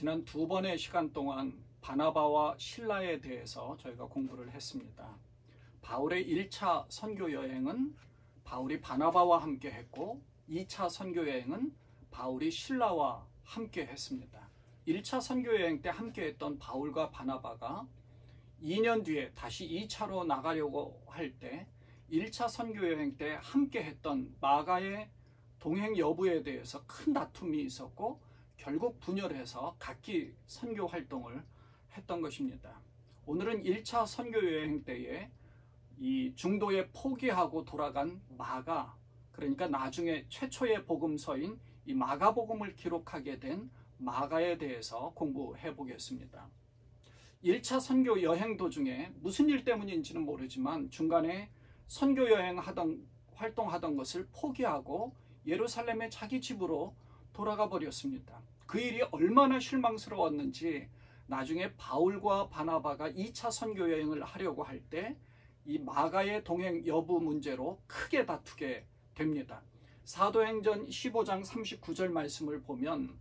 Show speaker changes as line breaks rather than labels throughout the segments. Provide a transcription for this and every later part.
지난 두 번의 시간 동안 바나바와 실라에 대해서 저희가 공부를 했습니다. 바울의 1차 선교 여행은 바울이 바나바와 함께 했고 2차 선교 여행은 바울이 실라와 함께 했습니다. 1차 선교 여행 때 함께 했던 바울과 바나바가 2년 뒤에 다시 2차로 나가려고 할 때 1차 선교 여행 때 함께 했던 마가의 동행 여부에 대해서 큰 다툼이 있었고 결국 분열해서 각기 선교 활동을 했던 것입니다. 오늘은 1차 선교 여행 때에 이 중도에 포기하고 돌아간 마가, 그러니까 나중에 최초의 복음서인 이 마가복음을 기록하게 된 마가에 대해서 공부해 보겠습니다. 1차 선교 여행 도중에 무슨 일 때문인지는 모르지만 중간에 선교 활동하던 것을 포기하고 예루살렘의 자기 집으로 돌아가 버렸습니다. 그 일이 얼마나 실망스러웠는지 나중에 바울과 바나바가 2차 선교 여행을 하려고 할 때 이 마가의 동행 여부 문제로 크게 다투게 됩니다. 사도행전 15장 39절 말씀을 보면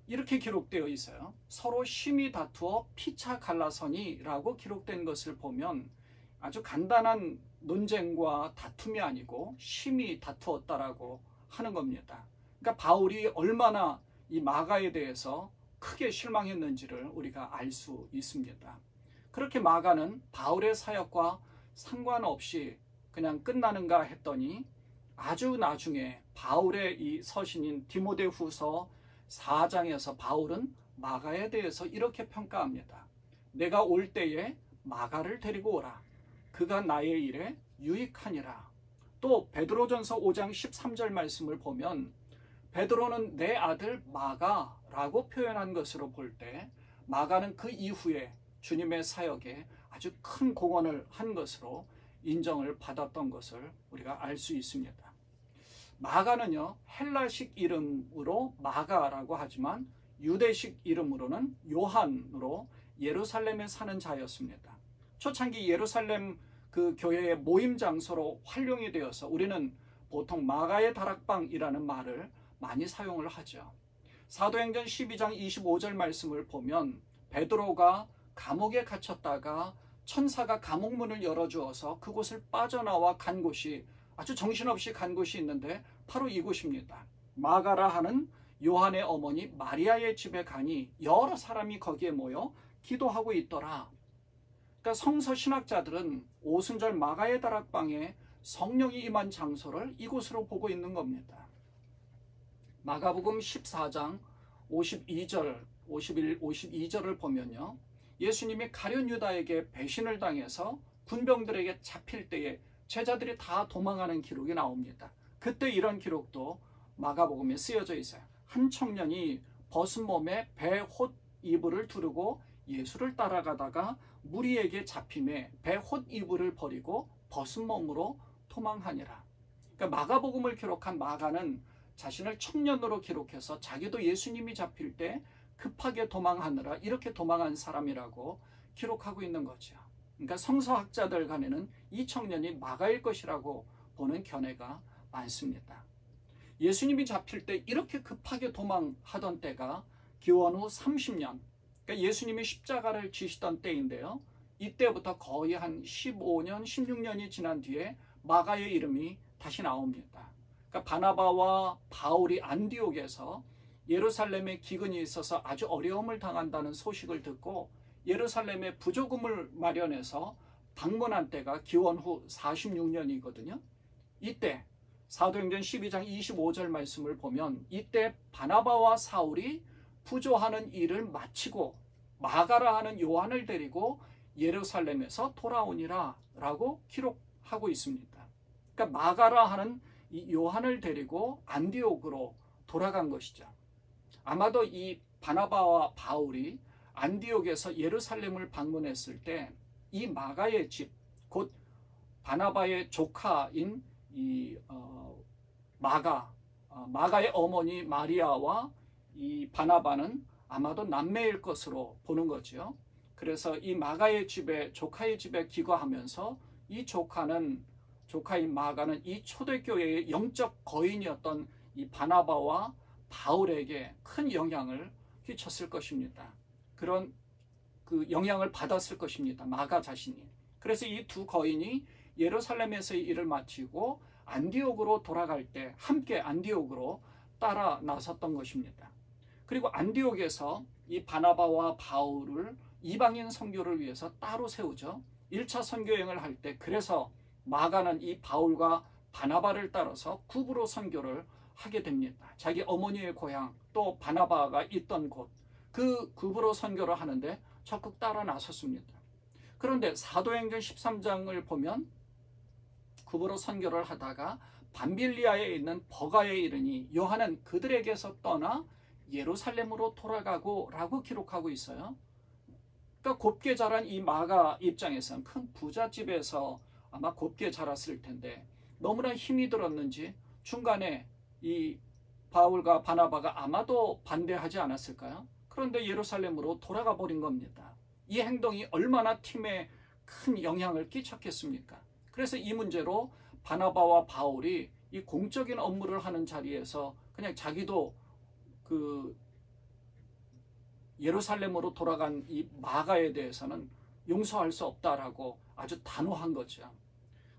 이렇게 기록되어 있어요. 서로 심히 다투어 피차 갈라서니라고 기록된 것을 보면 아주 간단한 논쟁과 다툼이 아니고 심히 다투었다라고 하는 겁니다. 그러니까 바울이 얼마나 이 마가에 대해서 크게 실망했는지를 우리가 알 수 있습니다. 그렇게 마가는 바울의 사역과 상관없이 그냥 끝나는가 했더니 아주 나중에 바울의 이 서신인 디모데후서 4장에서 바울은 마가에 대해서 이렇게 평가합니다. 내가 올 때에 마가를 데리고 오라. 그가 나의 일에 유익하니라. 또 베드로전서 5장 13절 말씀을 보면 베드로는 내 아들 마가라고 표현한 것으로 볼 때 마가는 그 이후에 주님의 사역에 아주 큰 공헌을 한 것으로 인정을 받았던 것을 우리가 알 수 있습니다. 마가는요, 헬라식 이름으로 마가라고 하지만 유대식 이름으로는 요한으로 예루살렘에 사는 자였습니다. 초창기 예루살렘 그 교회의 모임 장소로 활용이 되어서 우리는 보통 마가의 다락방이라는 말을 많이 사용을 하죠. 사도행전 12장 25절 말씀을 보면 베드로가 감옥에 갇혔다가 천사가 감옥문을 열어주어서 그곳을 빠져나와 간 곳이 아주 정신없이 간 곳이 있는데 바로 이곳입니다. 마가라 하는 요한의 어머니 마리아의 집에 가니 여러 사람이 거기에 모여 기도하고 있더라. 그러니까 성서 신학자들은 오순절 마가의 다락방에 성령이 임한 장소를 이곳으로 보고 있는 겁니다. 마가복음 14장 52절, 51, 52절을 보면요. 예수님이 가룟 유다에게 배신을 당해서 군병들에게 잡힐 때에 제자들이 다 도망하는 기록이 나옵니다. 그때 이런 기록도 마가복음에 쓰여져 있어요. 한 청년이 벗은 몸에 배홑 이불을 두르고 예수를 따라가다가 무리에게 잡힘에 배홑 이불을 버리고 벗은 몸으로 도망하니라. 그러니까 마가복음을 기록한 마가는 자신을 청년으로 기록해서 자기도 예수님이 잡힐 때 급하게 도망하느라 이렇게 도망한 사람이라고 기록하고 있는 거죠. 그러니까 성서학자들 간에는 이 청년이 마가일 것이라고 보는 견해가 많습니다. 예수님이 잡힐 때 이렇게 급하게 도망하던 때가 기원 후 30년, 그러니까 예수님이 십자가를 지시던 때인데요. 이때부터 거의 한 15년, 16년이 지난 뒤에 마가의 이름이 다시 나옵니다. 그러니까 바나바와 바울이 안디옥에서 예루살렘에 기근이 있어서 아주 어려움을 당한다는 소식을 듣고 예루살렘에 부조금을 마련해서 방문한 때가 기원 후 46년이거든요. 이때 사도행전 12장 25절 말씀을 보면 이때 바나바와 사울이 부조하는 일을 마치고 마가라 하는 요한을 데리고 예루살렘에서 돌아오니라 라고 기록하고 있습니다. 그러니까 마가라 하는 이 요한을 데리고 안디옥으로 돌아간 것이죠. 아마도 이 바나바와 바울이 안디옥에서 예루살렘을 방문했을 때 이 마가의 집, 곧 바나바의 조카인 이 마가의 어머니 마리아와 이 바나바는 아마도 남매일 것으로 보는 거죠. 그래서 이 마가의 집에 조카의 집에 기거하면서 이 조카인 마가는 이 초대교회의 영적 거인이었던 이 바나바와 바울에게 큰 영향을 끼쳤을 것입니다. 그런 그 영향을 받았을 것입니다. 마가 자신이. 그래서 이 두 거인이 예루살렘에서의 일을 마치고 안디옥으로 돌아갈 때 함께 안디옥으로 따라 나섰던 것입니다. 그리고 안디옥에서 이 바나바와 바울을 이방인 선교를 위해서 따로 세우죠. 1차 선교 여행을 할 때 그래서 마가는 이 바울과 바나바를 따라서 굽으로 선교를 하게 됩니다. 자기 어머니의 고향 또 바나바가 있던 곳 그 굽으로 선교를 하는데 적극 따라 나섰습니다. 그런데 사도행전 13장을 보면 굽으로 선교를 하다가 밤빌리아에 있는 버가에 이르니 요한은 그들에게서 떠나 예루살렘으로 돌아가고 라고 기록하고 있어요. 그러니까 곱게 자란 이 마가 입장에서는 큰 부잣집에서 아마 곱게 자랐을 텐데 너무나 힘이 들었는지 중간에 이 바울과 바나바가 아마도 반대하지 않았을까요? 그런데 예루살렘으로 돌아가 버린 겁니다. 이 행동이 얼마나 팀에 큰 영향을 끼쳤겠습니까? 그래서 이 문제로 바나바와 바울이 이 공적인 업무를 하는 자리에서 그냥 자기도 그 예루살렘으로 돌아간 이 마가에 대해서는 용서할 수 없다라고 아주 단호한 거죠.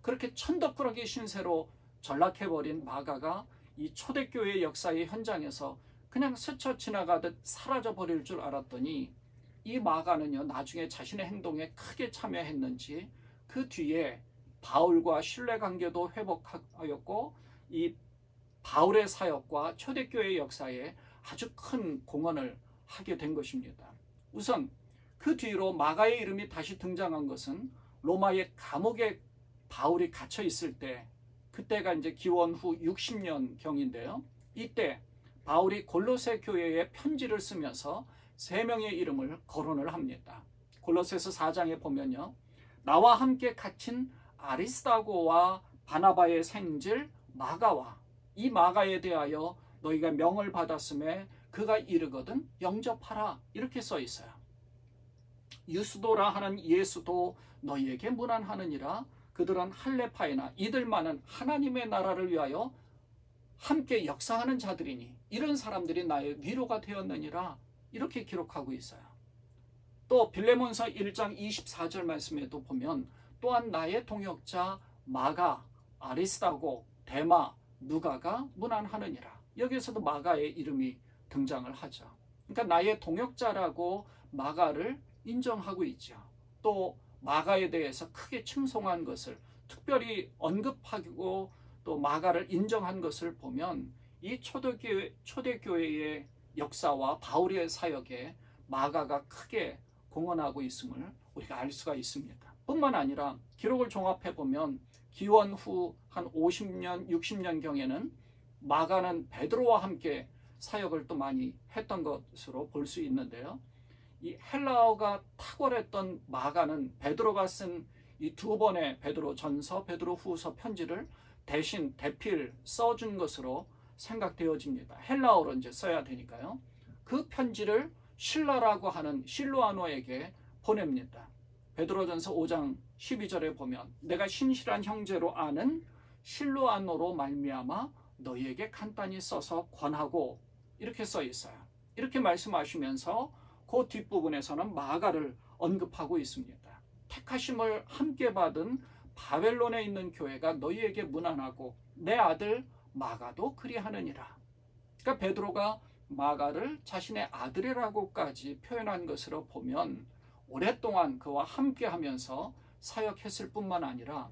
그렇게 천덕꾸러기 신세로 전락해버린 마가가 이 초대교회 역사의 현장에서 그냥 스쳐 지나가듯 사라져버릴 줄 알았더니 이 마가는요 나중에 자신의 행동에 크게 참여했는지 그 뒤에 바울과 신뢰관계도 회복하였고 이 바울의 사역과 초대교회 역사에 아주 큰 공헌을 하게 된 것입니다. 우선 그 뒤로 마가의 이름이 다시 등장한 것은 로마의 감옥에 바울이 갇혀 있을 때 그때가 이제 기원 후 60년 경인데요. 이때 바울이 골로새 교회에 편지를 쓰면서 세 명의 이름을 거론을 합니다. 골로새서 4장에 보면요. 나와 함께 갇힌 아리스다고와 바나바의 생질 마가와 이 마가에 대하여 너희가 명을 받았음에 그가 이르거든 영접하라 이렇게 써 있어요. 유스도라 하는 예수도 너희에게 문안하느니라. 그들은 할레파이나 이들만은 하나님의 나라를 위하여 함께 역사하는 자들이니 이런 사람들이 나의 위로가 되었느니라 이렇게 기록하고 있어요. 또 빌레몬서 1장 24절 말씀에도 보면 또한 나의 동역자 마가, 아리스다고, 데마, 누가가 문안하느니라. 여기에서도 마가의 이름이 등장을 하죠. 그러니까 나의 동역자라고 마가를 인정하고 있죠. 또 마가에 대해서 크게 칭송한 것을 특별히 언급하고 또 마가를 인정한 것을 보면 이 초대교회의 역사와 바울의 사역에 마가가 크게 공헌하고 있음을 우리가 알 수가 있습니다. 뿐만 아니라 기록을 종합해 보면 기원 후 한 50년, 60년경에는 마가는 베드로와 함께 사역을 또 많이 했던 것으로 볼 수 있는데요. 이 헬라어가 탁월했던 마가는 베드로가 쓴 이 두 번의 베드로 전서, 베드로 후서 편지를 대신 대필 써준 것으로 생각되어집니다. 헬라어로 이제 써야 되니까요. 그 편지를 실라라고 하는 실로아노에게 보냅니다. 베드로전서 5장 12절에 보면 내가 신실한 형제로 아는 실로아노로 말미암아 너희에게 간단히 써서 권하고 이렇게 써 있어요. 이렇게 말씀하시면서 그 뒷부분에서는 마가를 언급하고 있습니다. 택하심을 함께 받은 바벨론에 있는 교회가 너희에게 문안하고 내 아들 마가도 그리하느니라. 그러니까 베드로가 마가를 자신의 아들이라고까지 표현한 것으로 보면 오랫동안 그와 함께 하면서 사역했을 뿐만 아니라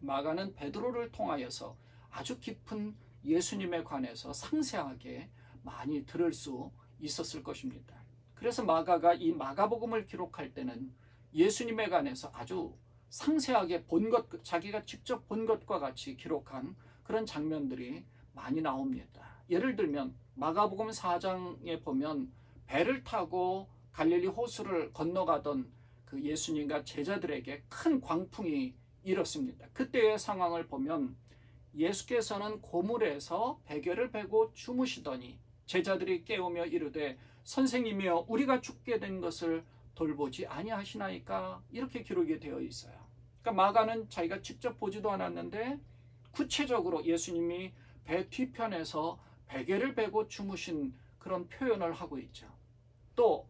마가는 베드로를 통하여서 아주 깊은 예수님에 관해서 상세하게 많이 들을 수 있었을 것입니다. 그래서 마가가 이 마가복음을 기록할 때는 예수님에 관해서 아주 상세하게 본 것, 자기가 직접 본 것과 같이 기록한 그런 장면들이 많이 나옵니다. 예를 들면 마가복음 4장에 보면 배를 타고 갈릴리 호수를 건너가던 그 예수님과 제자들에게 큰 광풍이 일었습니다. 그때의 상황을 보면 예수께서는 고물에서 베개를 베고 주무시더니 제자들이 깨우며 이르되 선생님이여 우리가 죽게 된 것을 돌보지 아니하시나이까 이렇게 기록이 되어 있어요. 그러니까 마가는 자기가 직접 보지도 않았는데 구체적으로 예수님이 배 뒤편에서 베개를 베고 주무신 그런 표현을 하고 있죠. 또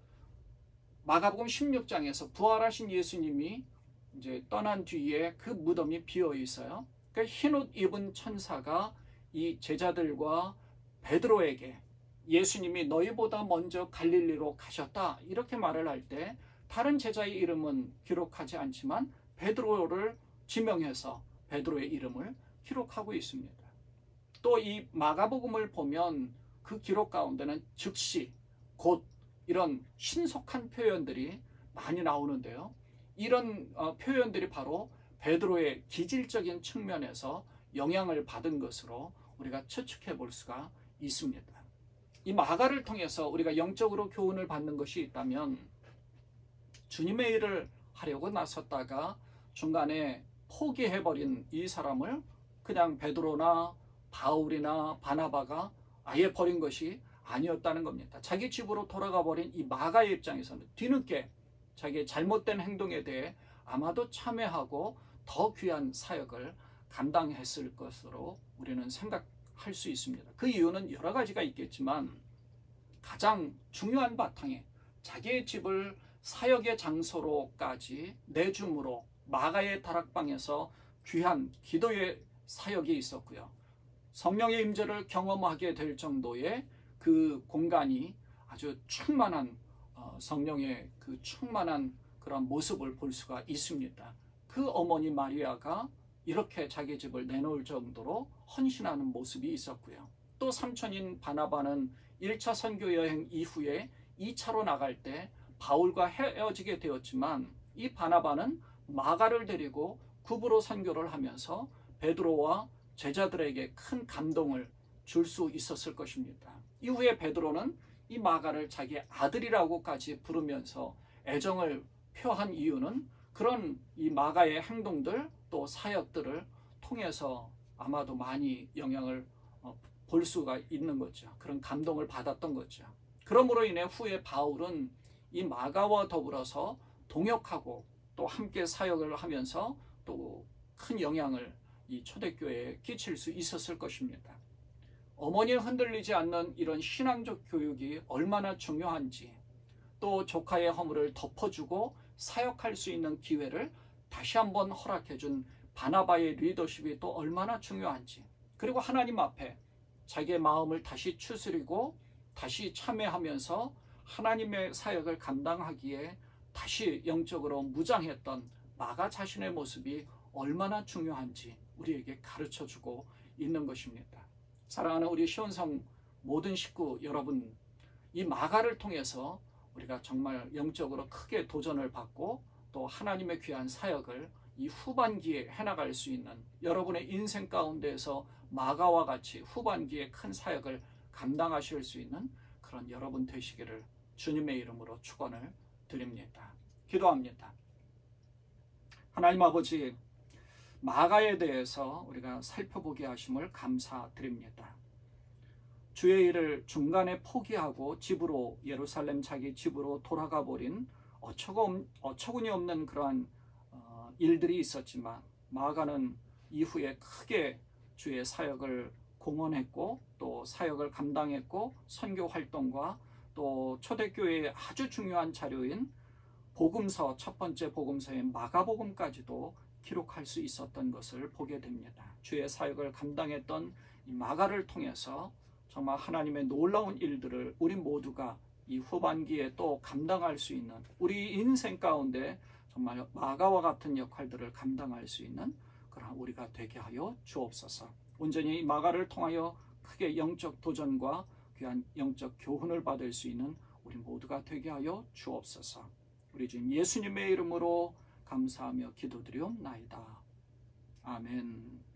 마가복음 16장에서 부활하신 예수님이 이제 떠난 뒤에 그 무덤이 비어 있어요. 그러니까 흰옷 입은 천사가 이 제자들과 베드로에게 예수님이 너희보다 먼저 갈릴리로 가셨다 이렇게 말을 할 때 다른 제자의 이름은 기록하지 않지만 베드로를 지명해서 베드로의 이름을 기록하고 있습니다. 또 이 마가복음을 보면 그 기록 가운데는 즉시, 곧 이런 신속한 표현들이 많이 나오는데요. 이런 표현들이 바로 베드로의 기질적인 측면에서 영향을 받은 것으로 우리가 추측해 볼 수가 있습니다. 이 마가를 통해서 우리가 영적으로 교훈을 받는 것이 있다면 주님의 일을 하려고 나섰다가 중간에 포기해버린 이 사람을 그냥 베드로나 바울이나 바나바가 아예 버린 것이 아니었다는 겁니다. 자기 집으로 돌아가 버린 이 마가의 입장에서는 뒤늦게 자기의 잘못된 행동에 대해 아마도 참회하고 더 귀한 사역을 감당했을 것으로 우리는 생각할 수 있습니다. 그 이유는 여러 가지가 있겠지만 가장 중요한 바탕에 자기의 집을 사역의 장소로까지 내줌으로 마가의 다락방에서 귀한 기도의 사역이 있었고요. 성령의 임재를 경험하게 될 정도의 그 공간이 아주 충만한 성령의 그 충만한 그런 모습을 볼 수가 있습니다. 그 어머니 마리아가 이렇게 자기 집을 내놓을 정도로 헌신하는 모습이 있었고요. 또 삼촌인 바나바는 1차 선교 여행 이후에 2차로 나갈 때 바울과 헤어지게 되었지만 이 바나바는 마가를 데리고 굽으로 선교를 하면서 베드로와 제자들에게 큰 감동을 줄 수 있었을 것입니다. 이후에 베드로는 이 마가를 자기 아들이라고까지 부르면서 애정을 표한 이유는 그런 이 마가의 행동들 또 사역들을 통해서 아마도 많이 영향을 볼 수가 있는 거죠. 그런 감동을 받았던 거죠. 그러므로 인해 후에 바울은 이 마가와 더불어서 동역하고 또 함께 사역을 하면서 또 큰 영향을 이 초대교회에 끼칠 수 있었을 것입니다. 어머니를 흔들리지 않는 이런 신앙적 교육이 얼마나 중요한지, 또 조카의 허물을 덮어주고 사역할 수 있는 기회를 다시 한번 허락해준 바나바의 리더십이 또 얼마나 중요한지, 그리고 하나님 앞에 자기의 마음을 다시 추스리고 다시 참회하면서 하나님의 사역을 감당하기에 다시 영적으로 무장했던 마가 자신의 모습이 얼마나 중요한지 우리에게 가르쳐주고 있는 것입니다. 사랑하는 우리 시온성 모든 식구 여러분, 이 마가를 통해서 우리가 정말 영적으로 크게 도전을 받고 또 하나님의 귀한 사역을 이 후반기에 해나갈 수 있는 여러분의 인생 가운데에서 마가와 같이 후반기에 큰 사역을 감당하실 수 있는 그런 여러분 되시기를 주님의 이름으로 축원을 드립니다. 기도합니다. 하나님 아버지, 마가에 대해서 우리가 살펴보게 하심을 감사드립니다. 주의 일을 중간에 포기하고 집으로, 예루살렘 자기 집으로 돌아가 버린 어처구니 없는 그러한 일들이 있었지만 마가는 이후에 크게 주의 사역을 공헌했고 또 사역을 감당했고 선교 활동과 또 초대교회의 아주 중요한 자료인 복음서, 첫 번째 복음서인 마가복음까지도 기록할 수 있었던 것을 보게 됩니다. 주의 사역을 감당했던 이 마가를 통해서 정말 하나님의 놀라운 일들을 우리 모두가 이 후반기에 또 감당할 수 있는, 우리 인생 가운데 정말 마가와 같은 역할들을 감당할 수 있는 그런 우리가 되게 하여 주옵소서. 온전히 이 마가를 통하여 크게 영적 도전과 귀한 영적 교훈을 받을 수 있는 우리 모두가 되게 하여 주옵소서. 우리 주님 예수님의 이름으로 감사하며 기도드리옵나이다. 아멘.